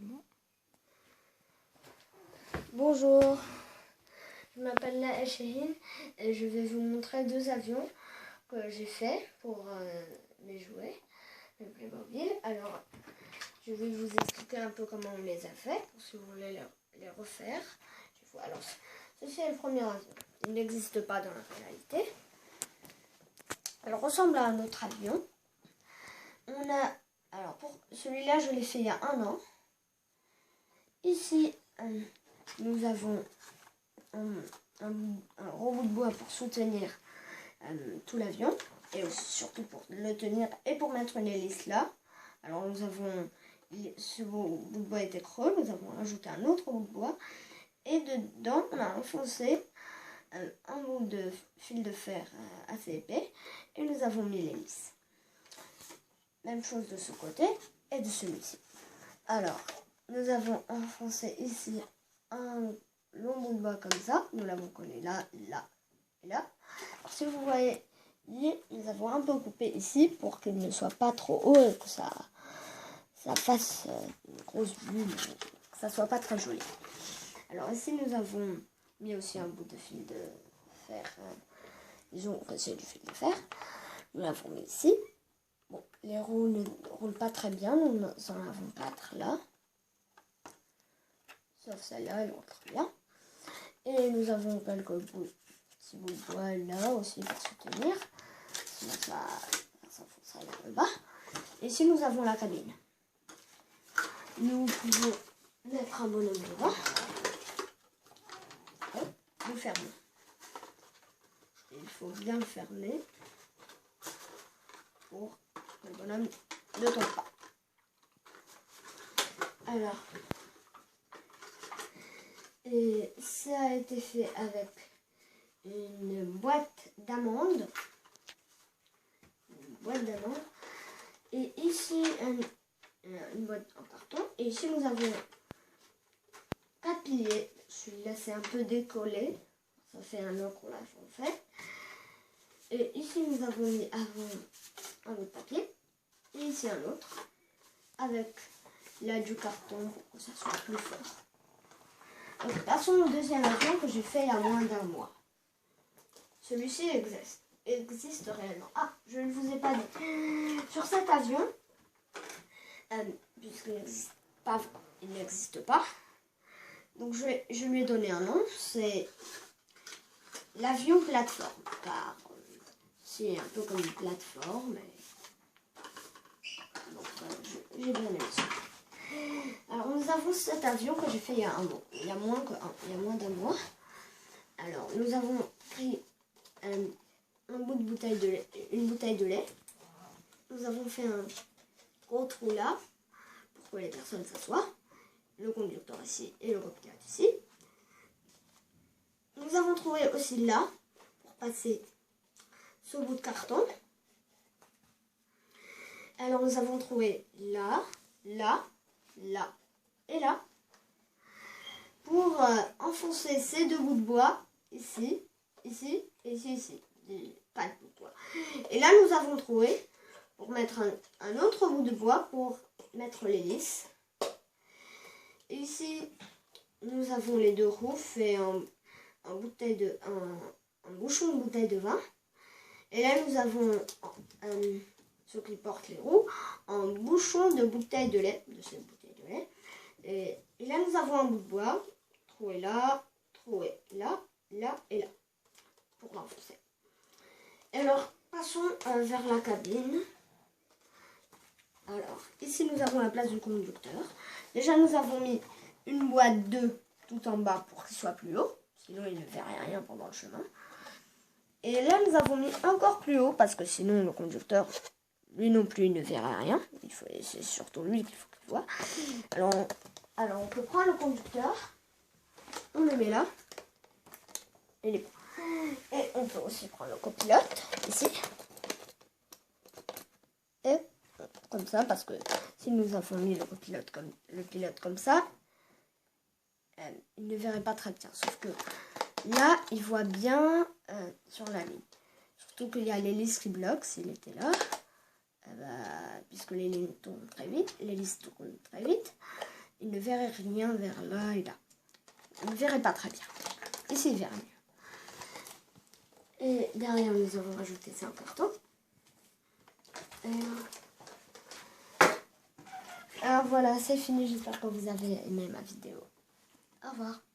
bon. Bonjour, je m'appelle Naël Chérine et je vais vous montrer 2 avions que j'ai fait pour mes jouets, mes Playmobil. Alors, je vais vous expliquer un peu comment on les a fait, pour si vous voulez les refaire. Alors, ceci est le premier avion. Il n'existe pas dans la réalité. Elle ressemble à un autre avion. Alors pour celui-là, je l'ai fait il y a 1 an. Ici, nous avons un gros bout de bois pour soutenir tout l'avion et surtout pour le tenir et pour mettre une hélice là. Alors nous avons, ce bout de bois était creux, nous avons ajouté un autre bout de bois et dedans on a enfoncé un bout de fil de fer assez épais et nous avons mis l'hélice. Même chose de ce côté et de celui-ci. Alors, nous avons enfoncé ici un long bout de bois comme ça. Nous l'avons collé là, là et là. Alors, si vous voyez, nous avons un peu coupé ici pour qu'il ne soit pas trop haut et que ça fasse une grosse bulle, que ça soit pas très joli. Alors ici, nous avons mis aussi un bout de fil de fer. Disons que c'est du fil de fer. Nous l'avons mis ici. Bon, les roues ne roulent pas très bien, nous en avons 4 là. Sauf celle-là, elle roule très bien. Et nous avons quelques petits bouts de bois là aussi pour soutenir. Sinon ça s'enfoncerait vers le bas. Et ici nous avons la cabine. Nous pouvons mettre un bonhomme devant. Et nous fermons. Il faut bien le fermer pour que le bonhomme ne tombe pas. Alors, et ça a été fait avec une boîte d'amandes. Et ici, une boîte en carton. Et ici, nous avons 4 piliers. Celui-là, c'est un peu décollé. Ça fait 1 an qu'on l'a fait. Et ici, nous avons mis avant un autre papier. Et ici, un autre. Avec là du carton pour que ça soit plus fort. Donc, passons au deuxième avion que j'ai fait il y a moins d'1 mois. Celui-ci existe réellement. Ah, je ne vous ai pas dit. Sur cet avion, puisqu'il n'existe pas, donc je lui ai donné un nom. C'est l'avion plateforme. Car c'est un peu comme une plateforme. Donc, j'ai bien aimé ça. Alors nous avons cet avion que j'ai fait il y a 1 mois, il y a moins d'1 mois. Alors nous avons pris un bout de bouteille de lait, une bouteille de lait. Nous avons fait un gros trou là pour que les personnes s'assoient. Le conducteur ici et le copilote ici. Nous avons trouvé aussi là pour passer ce bout de carton. Alors nous avons trouvé là, là, là et là pour enfoncer ces 2 bouts de bois ici, ici et ici. Pas de bout de bois. Et là nous avons trouvé pour mettre un autre bout de bois pour mettre l'hélice. Ici nous avons les 2 roues fait un bouchon de bouteille de vin. Et là nous avons ceux qui portent les roues en bouchon de bouteille de lait, de cette bouteille de lait. Et là nous avons un bout de bois, troué là, là et là, pour l'enfoncer. Alors passons vers la cabine. Alors ici nous avons la place du conducteur. Déjà nous avons mis une boîte 2 tout en bas pour qu'il soit plus haut, sinon il ne verrait rien pendant le chemin. Et là nous avons mis encore plus haut parce que sinon le conducteur, lui non plus, il ne verra rien. C'est surtout lui qu'il faut qu'il voit. Alors on peut prendre le conducteur, on le met là, et on peut aussi prendre le copilote ici. Et comme ça, parce que si nous avons mis le pilote comme ça, il ne verrait pas très bien. Sauf que là, il voit bien sur la ligne. Surtout qu'il y a l'hélice qui bloque s'il était là. Puisque les lignes tournent très vite, l'hélice tourne très vite. il ne verrait rien vers là et là. Il ne verrait pas très bien. Ici, il verrait mieux. Et derrière, nous avons rajouté, c'est important. Alors voilà, c'est fini. J'espère que vous avez aimé ma vidéo. Au revoir.